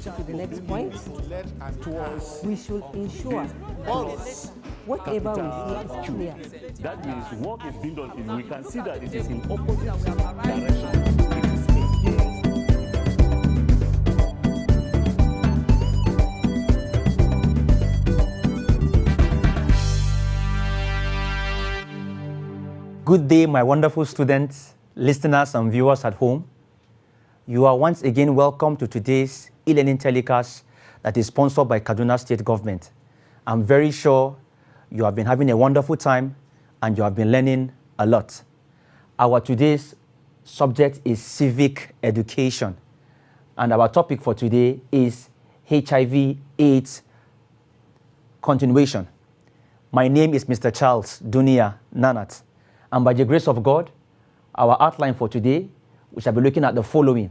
to the next point. We should ensure whatever we see is clear. That means work is being done. We can see that it is in opposite direction. Good day, my wonderful students, listeners, and viewers at home. You are once again welcome to today's e-learning telecast that is sponsored by Kaduna State Government. I'm very sure you have been having a wonderful time and you have been learning a lot. Our today's subject is civic education, and our topic for today is HIV AIDS continuation. My name is Mr. Charles Dunia Nanat. And by the grace of God, our outline for today, we shall be looking at the following: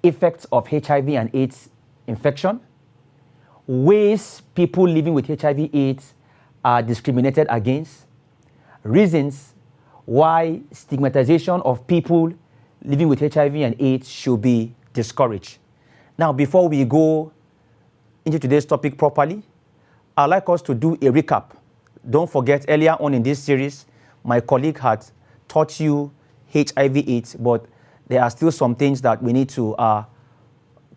effects of HIV and AIDS infection, ways people living with HIV AIDS are discriminated against, reasons why stigmatization of people living with HIV and AIDS should be discouraged. Now, before we go into today's topic properly, I'd like us to do a recap. Don't forget, earlier on in this series, my colleague had taught you HIV/AIDS, but there are still some things that we need to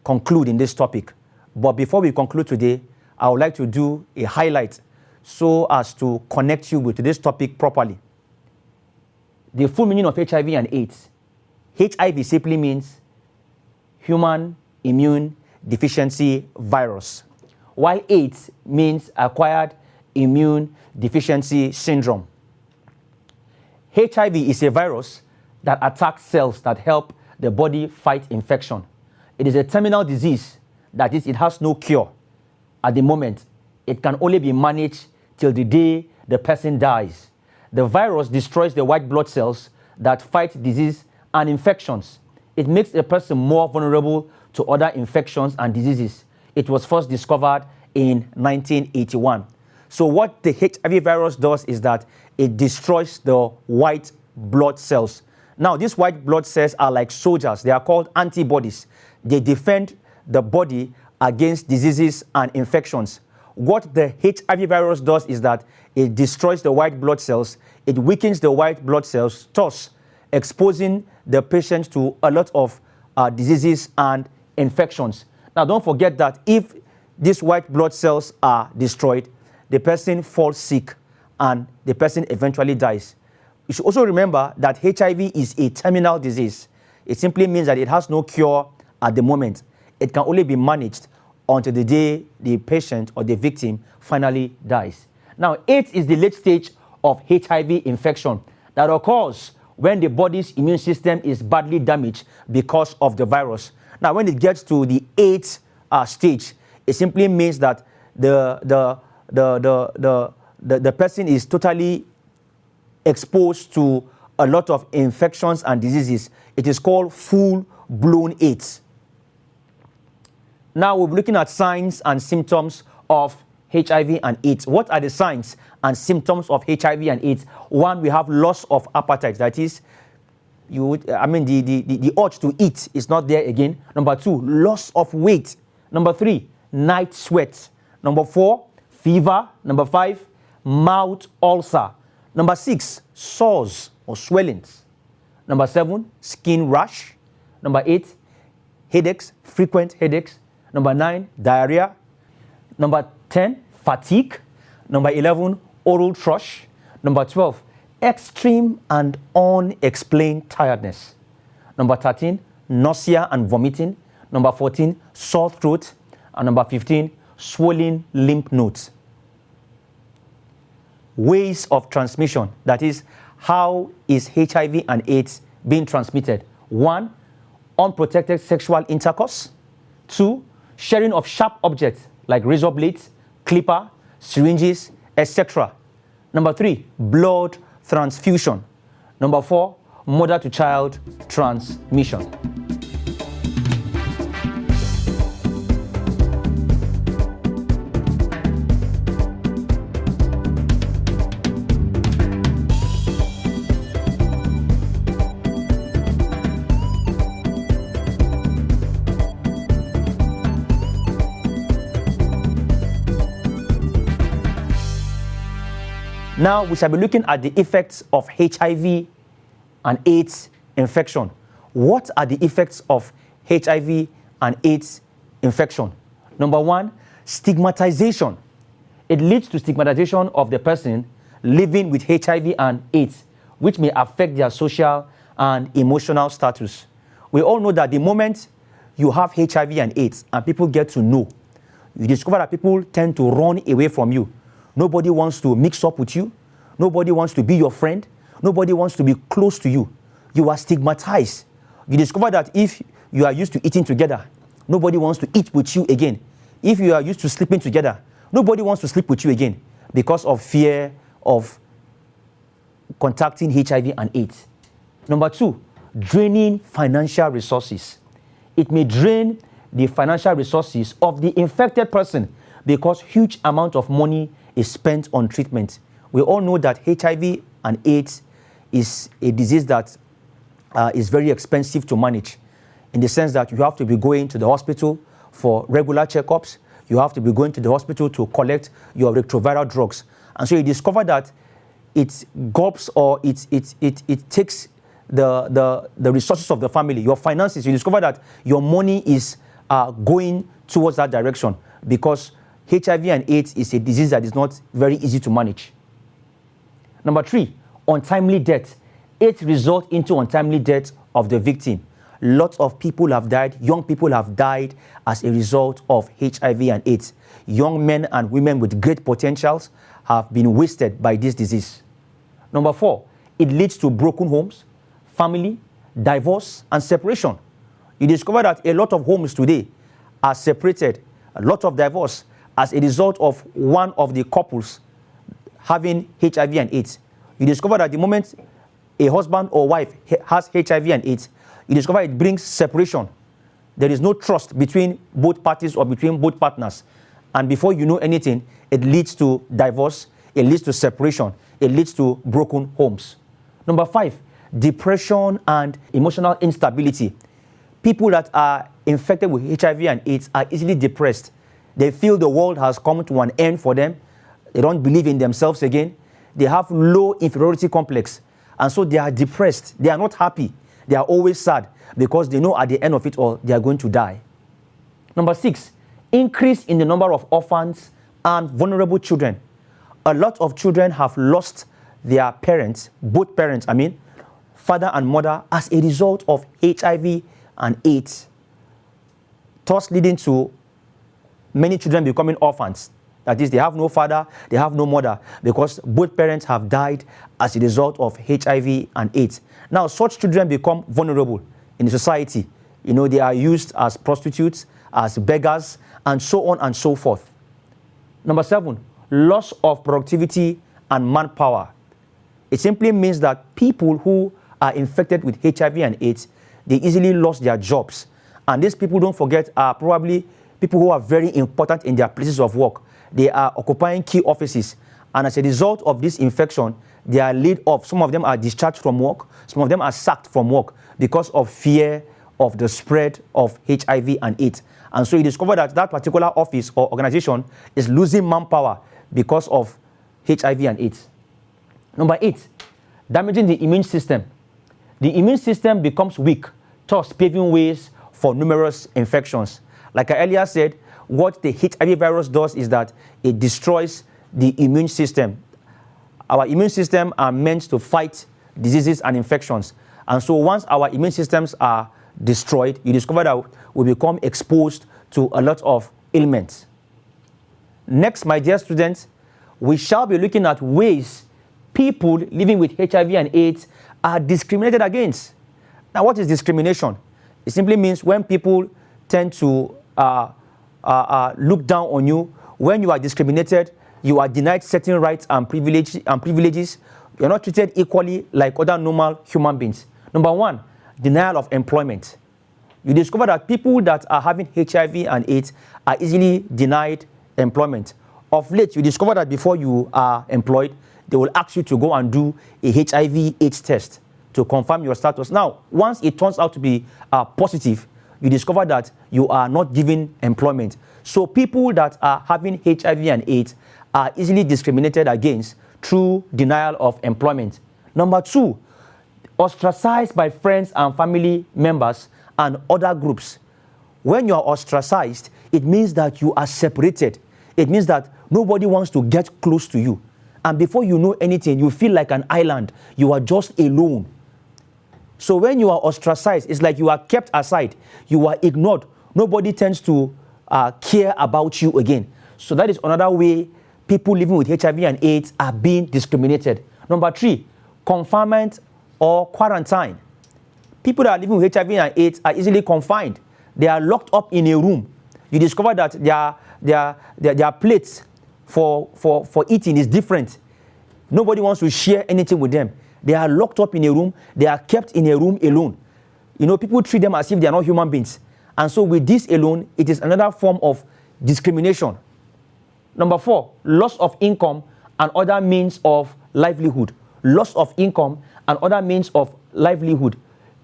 conclude in this topic. But before we conclude today, I would like to do a highlight so as to connect you with this topic properly. The full meaning of HIV and AIDS. HIV simply means human immune deficiency virus, while AIDS means acquired immune deficiency syndrome. HIV is a virus that attacks cells that help the body fight infection. It is a terminal disease, that is, it has no cure at the moment. It can only be managed till the day the person dies. The virus destroys the white blood cells that fight disease and infections. It makes a person more vulnerable to other infections and diseases. It was first discovered in 1981. So what the HIV virus does is that it destroys the white blood cells. Now, these white blood cells are like soldiers. They are called antibodies. They defend the body against diseases and infections. What the HIV virus does is that it destroys the white blood cells. It weakens the white blood cells, thus exposing the patient to a lot of diseases and infections. Now, don't forget that if these white blood cells are destroyed, the person falls sick and the person eventually dies. You should also remember that HIV is a terminal disease. It simply means that it has no cure at the moment. It can only be managed until the day the patient or the victim finally dies. Now, AIDS is the late stage of HIV infection that occurs when the body's immune system is badly damaged because of the virus. Now, when it gets to the AIDS stage, it simply means that the person is totally exposed to a lot of infections and diseases. It is called full-blown AIDS. Now we're looking at signs and symptoms of HIV and AIDS. What are the signs and symptoms of HIV and AIDS? One, we have loss of appetite. That is, the urge to eat is not there again. Number two, loss of weight. Number three, night sweat. Number four, fever. Number five, mouth ulcer. Number six, sores or swellings. Number seven, skin rash. Number eight, headaches, frequent headaches. Number nine, diarrhea. Number 10, fatigue. Number 11, oral thrush. Number 12, extreme and unexplained tiredness. Number 13, nausea and vomiting. Number 14, sore throat. And number 15, swollen lymph nodes. Ways of transmission, that is, how is HIV and AIDS being transmitted? One, unprotected sexual intercourse. Two, sharing of sharp objects like razor blades, clipper, syringes, etc. Number three, blood transfusion. Number four, mother-to-child transmission. Now we shall be looking at the effects of HIV and AIDS infection. What are the effects of HIV and AIDS infection? Number one, stigmatization. It leads to stigmatization of the person living with HIV and AIDS, which may affect their social and emotional status. We all know that the moment you have HIV and AIDS and people get to know, you discover that people tend to run away from you. Nobody wants to mix up with you. Nobody wants to be your friend. Nobody wants to be close to you. You are stigmatized. You discover that if you are used to eating together, nobody wants to eat with you again. If you are used to sleeping together, nobody wants to sleep with you again because of fear of contacting HIV and AIDS. Number two, draining financial resources. It may drain the financial resources of the infected person because huge amount of money is spent on treatment. We all know that HIV and AIDS is a disease that is very expensive to manage, in the sense that you have to be going to the hospital for regular checkups. You have to be going to the hospital to collect your retroviral drugs. And so you discover that it gulps or it takes the resources of the family, your finances. You discover that your money is going towards that direction because HIV and AIDS is a disease that is not very easy to manage. Number three, untimely death. It results into untimely death of the victim. Lots of people have died, young people have died as a result of HIV and AIDS. Young men and women with great potentials have been wasted by this disease. Number four, it leads to broken homes, family, divorce, and separation. You discover that a lot of homes today are separated, a lot of divorce as a result of one of the couples having HIV and AIDS. You discover that the moment a husband or wife has HIV and AIDS, you discover it brings separation. There is no trust between both parties or between both partners. And before you know anything, it leads to divorce, it leads to separation, it leads to broken homes. Number five, depression and emotional instability. People that are infected with HIV and AIDS are easily depressed. They feel the world has come to an end for them. They don't believe in themselves again. They have low inferiority complex. And so they are depressed. They are not happy. They are always sad because they know at the end of it all, they are going to die. Number six, increase in the number of orphans and vulnerable children. A lot of children have lost their parents, both parents, father and mother, as a result of HIV and AIDS, thus leading to many children becoming orphans. That is, they have no father, they have no mother, because both parents have died as a result of HIV and AIDS. Now, such children become vulnerable in the society. You know, they are used as prostitutes, as beggars, and so on and so forth. Number seven, loss of productivity and manpower. It simply means that people who are infected with HIV and AIDS, they easily lost their jobs. And these people, don't forget, are probably people who are very important in their places of work. They are occupying key offices. And as a result of this infection, they are laid off. Some of them are discharged from work. Some of them are sacked from work because of fear of the spread of HIV and AIDS. And so you discover that that particular office or organization is losing manpower because of HIV and AIDS. Number eight, damaging the immune system. The immune system becomes weak, thus paving ways for numerous infections. Like I earlier said, what the HIV virus does is that it destroys the immune system. Our immune system are meant to fight diseases and infections. And so once our immune systems are destroyed, you discover that we become exposed to a lot of ailments. Next, my dear students, we shall be looking at ways people living with HIV and AIDS are discriminated against. Now, what is discrimination? It simply means when people tend to look down on you. When you are discriminated, you are denied certain rights and privileges. You are not treated equally like other normal human beings. Number one, denial of employment. You discover that people that are having HIV and AIDS are easily denied employment. Of late, you discover that before you are employed, they will ask you to go and do a HIV/AIDS test to confirm your status. Now, once it turns out to be positive, you discover that you are not given employment. So people that are having HIV and AIDS are easily discriminated against through denial of employment. Number 2, ostracized by friends and family members and other groups. When you are ostracized, it means that you are separated. It means that nobody wants to get close to you. And before you know anything, you feel like an island. You are just alone. So when you are ostracized, it's like you are kept aside. You are ignored. Nobody tends to care about you again. So that is another way people living with HIV and AIDS are being discriminated. Number 3, confinement or quarantine. People that are living with HIV and AIDS are easily confined. They are locked up in a room. You discover that their plates for eating is different. Nobody wants to share anything with them. They are locked up in a room. They are kept in a room alone. You know, people treat them as if they are not human beings. And so with this alone, it is another form of discrimination. Number 4, loss of income and other means of livelihood. Loss of income and other means of livelihood.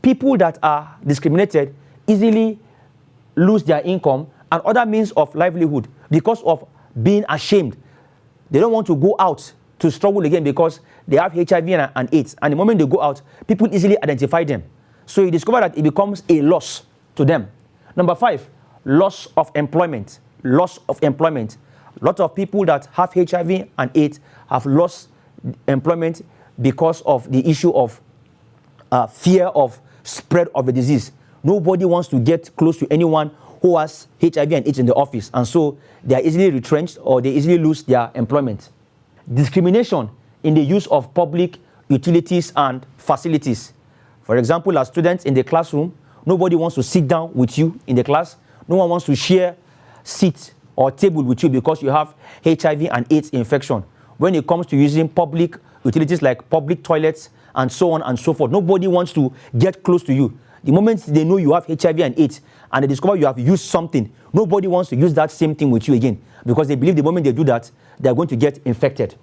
People that are discriminated easily lose their income and other means of livelihood because of being ashamed. They don't want to go out to struggle again because they have HIV and AIDS. And the moment they go out, people easily identify them. So you discover that it becomes a loss to them. Number 5, loss of employment. Loss of employment. A lot of people that have HIV and AIDS have lost employment because of the issue of fear of spread of the disease. Nobody wants to get close to anyone who has HIV and AIDS in the office, and so they are easily retrenched or they easily lose their employment. Discrimination in the use of public utilities and facilities. For example, as students in the classroom, nobody wants to sit down with you in the class. No one wants to share seat or table with you because you have HIV and AIDS infection. When it comes to using public utilities like public toilets and so on and so forth, nobody wants to get close to you. The moment they know you have HIV and AIDS and they discover you have used something, nobody wants to use that same thing with you again because they believe the moment they do that, they are going to get infected.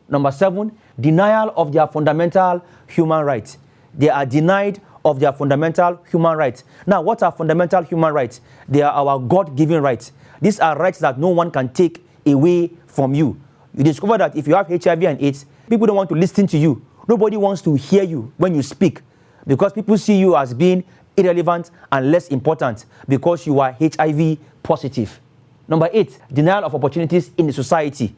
Number 7, denial of their fundamental human rights. They are denied of their fundamental human rights. Now, what are fundamental human rights? They are our God-given rights. These are rights that no one can take away from you. You discover that if you have HIV and AIDS, people don't want to listen to you. Nobody wants to hear you when you speak because people see you as being irrelevant and less important because you are HIV positive. Number 8, denial of opportunities in the society.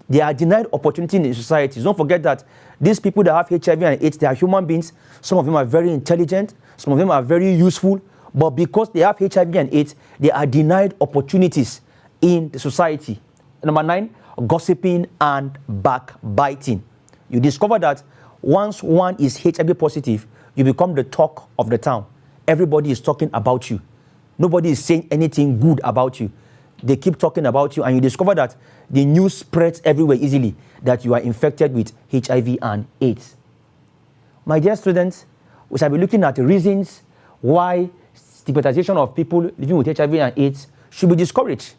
They are denied opportunity in the society. Don't forget that these people that have HIV and AIDS, they are human beings. Some of them are very intelligent. Some of them are very useful. But because they have HIV and AIDS, they are denied opportunities in the society. Number 9, gossiping and backbiting. You discover that once one is HIV positive, you become the talk of the town. Everybody is talking about you. Nobody is saying anything good about you. They keep talking about you, and you discover that the news spreads everywhere easily that you are infected with HIV and AIDS. My dear students, we shall be looking at the reasons why stigmatization of people living with HIV and AIDS should be discouraged.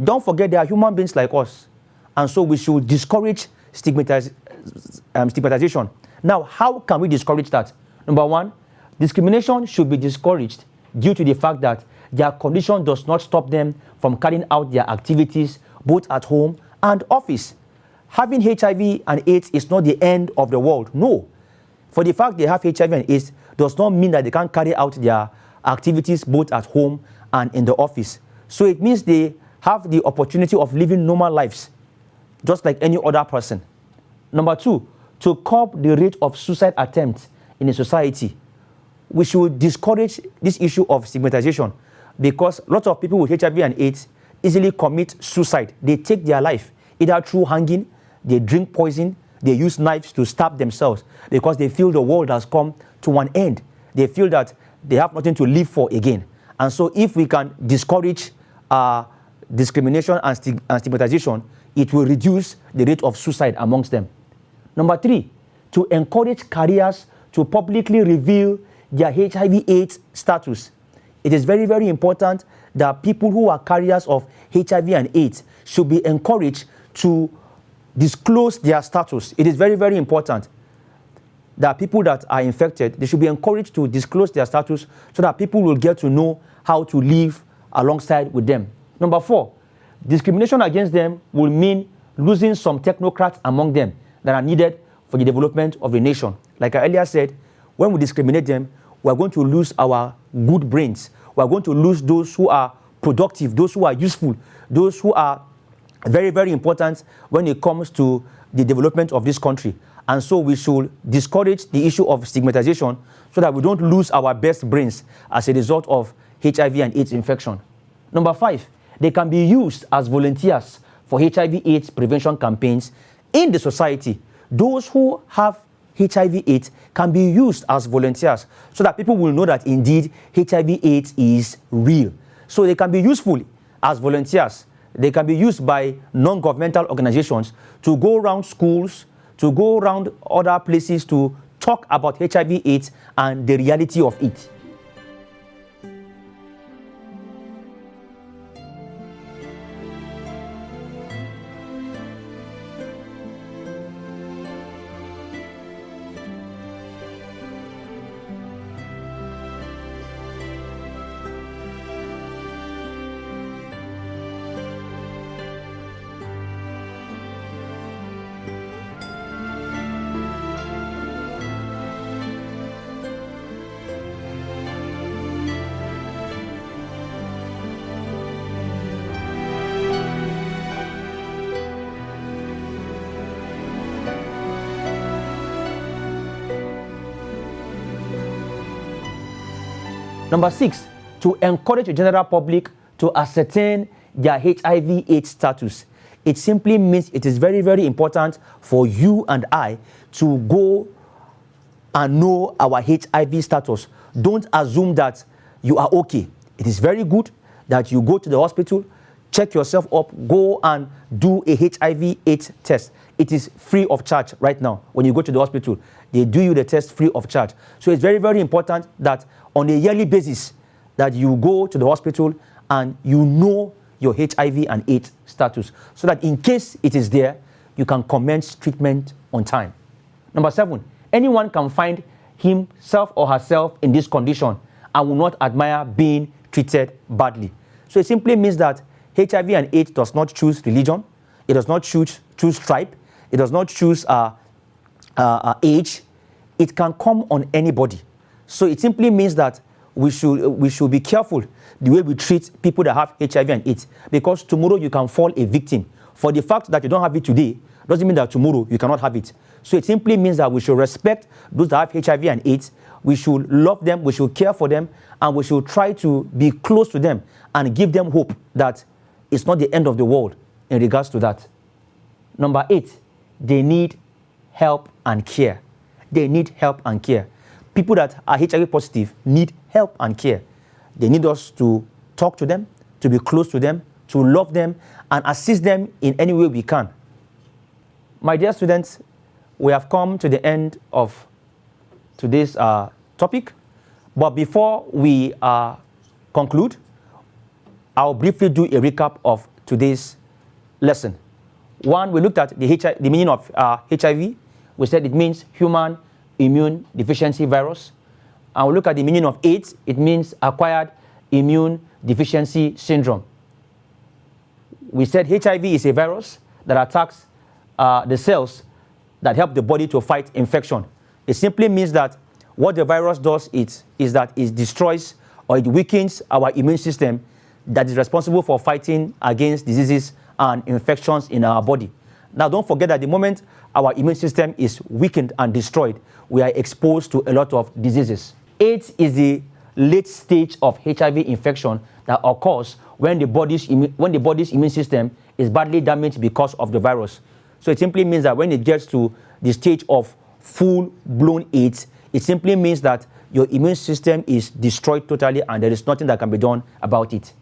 Don't forget they are human beings like us, and so we should discourage stigmatization. Now, how can we discourage that? Number 1, discrimination should be discouraged due to the fact that their condition does not stop them from carrying out their activities both at home and office. Having HIV and AIDS is not the end of the world. No. For the fact they have HIV and AIDS does not mean that they can't carry out their activities both at home and in the office. So it means they have the opportunity of living normal lives, just like any other person. Number 2, to curb the rate of suicide attempts in a society, we should discourage this issue of stigmatization because lots of people with HIV and AIDS easily commit suicide. They take their life, either through hanging, they drink poison, they use knives to stab themselves because they feel the world has come to an end. They feel that they have nothing to live for again. And so if we can discourage discrimination and stigmatization, it will reduce the rate of suicide amongst them. Number 3, to encourage carriers to publicly reveal their HIV/AIDS status. It is very, very important that people who are carriers of HIV and AIDS should be encouraged to disclose their status. It is very, very important that people that are infected, they should be encouraged to disclose their status so that people will get to know how to live alongside with them. Number 4, discrimination against them will mean losing some technocrats among them. that are needed for the development of the nation. Like I earlier said, when we discriminate them, we are going to lose our good brains. We are going to lose those who are productive, those who are useful, those who are very, very important when it comes to the development of this country. And so we should discourage the issue of stigmatization so that we don't lose our best brains as a result of HIV and AIDS infection. Number 5, they can be used as volunteers for HIV/AIDS prevention campaigns in the society. Those who have HIV/AIDS can be used as volunteers so that people will know that indeed HIV/AIDS is real. So they can be useful as volunteers. They can be used by non-governmental organizations to go around schools, to go around other places to talk about HIV/AIDS and the reality of it. Number 6, to encourage the general public to ascertain their HIV/AIDS status. It simply means it is very, very important for you and I to go and know our HIV status. Don't assume that you are okay. It is very good that you go to the hospital, check yourself up, go and do a HIV/AIDS test. It is free of charge right now. When you go to the hospital, they do you the test free of charge. So it's very, very important that on a yearly basis that you go to the hospital and you know your HIV and AIDS status so that in case it is there, you can commence treatment on time. Number 7, anyone can find himself or herself in this condition and will not admire being treated badly. So it simply means that HIV and AIDS does not choose religion, it does not choose tribe, it does not choose age. It can come on anybody. So it simply means that we should be careful the way we treat people that have HIV and AIDS, because tomorrow you can fall a victim. For the fact that you don't have it today doesn't mean that tomorrow you cannot have it. So it simply means that we should respect those that have HIV and AIDS, we should love them, we should care for them, and we should try to be close to them and give them hope that it's not the end of the world in regards to that. Number 8, they need help and care. They need help and care. People that are HIV positive need help and care. They need us to talk to them, to be close to them, to love them, and assist them in any way we can. My dear students, we have come to the end of today's topic. But before we conclude, I'll briefly do a recap of today's lesson. 1, we looked at the meaning of HIV. We said it means human immune deficiency virus. And we look at the meaning of AIDS. It means acquired immune deficiency syndrome. We said HIV is a virus that attacks the cells that help the body to fight infection. It simply means that what the virus does is that it destroys or it weakens our immune system that is responsible for fighting against diseases and infections in our body. Now, don't forget that the moment our immune system is weakened and destroyed, we are exposed to a lot of diseases. AIDS is the late stage of HIV infection that occurs when the body's immune system is badly damaged because of the virus. So it simply means that when it gets to the stage of full-blown AIDS, it simply means that your immune system is destroyed totally and there is nothing that can be done about it.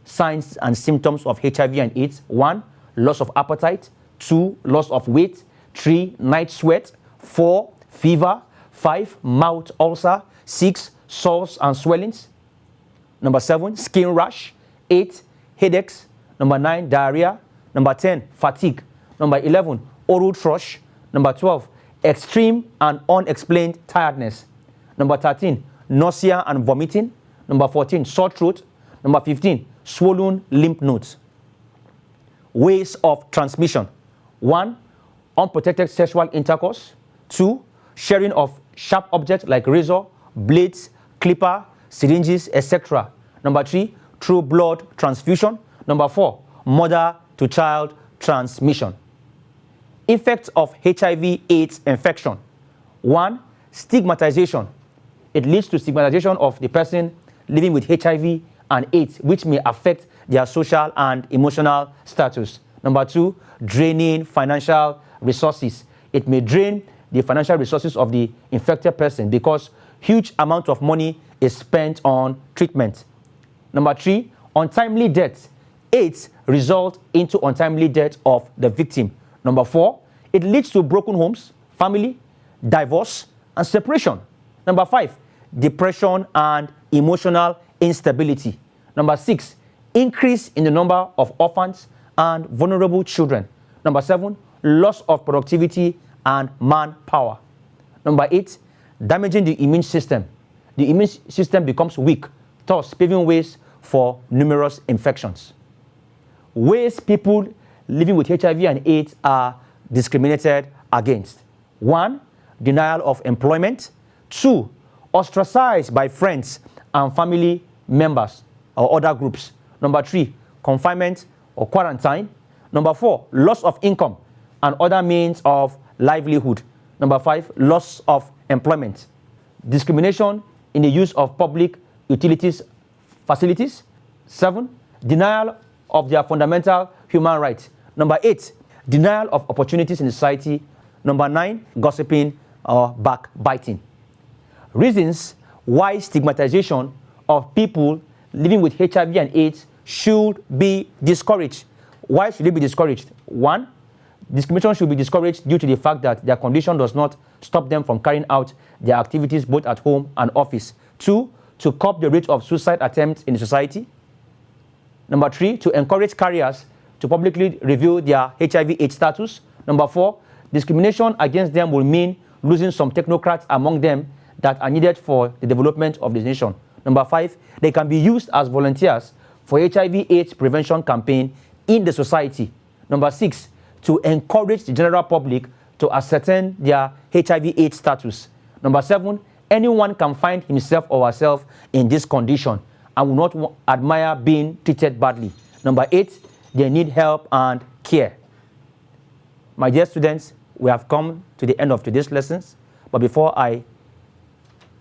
Signs and symptoms of HIV and AIDS: 1, loss of appetite; 2, loss of weight; 3, night sweat; 4, fever; 5, mouth ulcer; 6, sores and swellings; number 7, skin rash; 8, headaches; number 9, diarrhea; number 10, fatigue; number 11, oral thrush; number 12, extreme and unexplained tiredness; number 13, nausea and vomiting; number 14, sore throat; number 15, swollen lymph nodes. Ways of transmission: 1, unprotected sexual intercourse. 2, sharing of sharp objects like razor, blades, clipper, syringes, etc. Number 3, through blood transfusion. Number 4, mother-to-child transmission. Effects of HIV/AIDS infection. 1, stigmatization. It leads to stigmatization of the person living with HIV and AIDS, which may affect their social and emotional status. Number 2, draining financial resources. It may drain the financial resources of the infected person because huge amount of money is spent on treatment. Number 3, untimely death. AIDS result into untimely death of the victim. Number 4, it leads to broken homes, family, divorce, and separation. Number 5, depression and emotional instability. Number 6, increase in the number of orphans and vulnerable children. Number 7, loss of productivity and manpower. Number 8, damaging the immune system. The immune system becomes weak, thus paving ways for numerous infections. Ways people living with HIV and AIDS are discriminated against. 1, denial of employment. 2, ostracized by friends and family members or other groups. Number 3, confinement or quarantine. Number 4, loss of income and other means of livelihood. Number 5, loss of employment. Discrimination in the use of public utilities facilities. 7, denial of their fundamental human rights. Number 8, denial of opportunities in society. Number 9, gossiping or backbiting. Reasons why stigmatization of people living with HIV and AIDS should be discouraged. Why should it be discouraged? 1, discrimination should be discouraged due to the fact that their condition does not stop them from carrying out their activities both at home and office. 2, to curb the rate of suicide attempts in the society. Number 3, to encourage carriers to publicly reveal their HIV/AIDS status. Number 4, discrimination against them will mean losing some technocrats among them that are needed for the development of the nation. Number 5, they can be used as volunteers for HIV/AIDS prevention campaign in the society. Number 6, to encourage the general public to ascertain their HIV/AIDS status. Number 7, anyone can find himself or herself in this condition and will not admire being treated badly. Number 8, they need help and care. My dear students, we have come to the end of today's lessons, but before I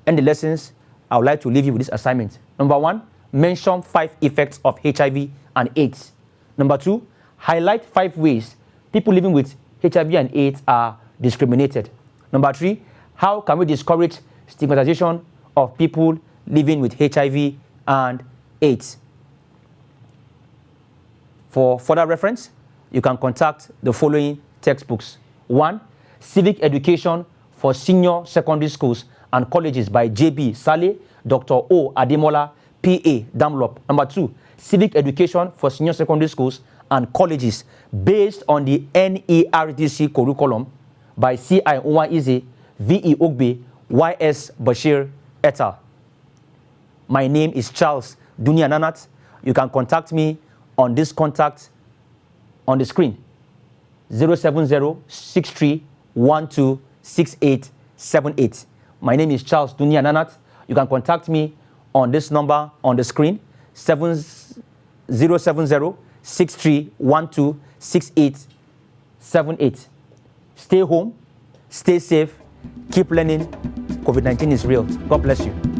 end the lessons, I would like to leave you with this assignment. Number 1, mention 5 effects of HIV and AIDS. Number 2, highlight 5 ways people living with HIV and AIDS are discriminated. Number 3, how can we discourage stigmatization of people living with HIV and AIDS? For further reference, you can contact the following textbooks. 1, Civic Education for Senior Secondary Schools and Colleges by J.B. Saleh, Dr. O. Ademola, P.A. Dunlop. Number 2, Civic Education for Senior Secondary Schools and Colleges based on the NERDC curriculum by C.I. Unwa-Ize, V.E. Ogbe, Y.S. Bashir, et al. My name is Charles Dunia Nanat. You can contact me on this contact on the screen, 07063126878. My name is Charles Dunia Nanat. You can contact me on this number on the screen, 07063126878. Stay home, stay safe, keep learning. COVID-19 is real. God bless you.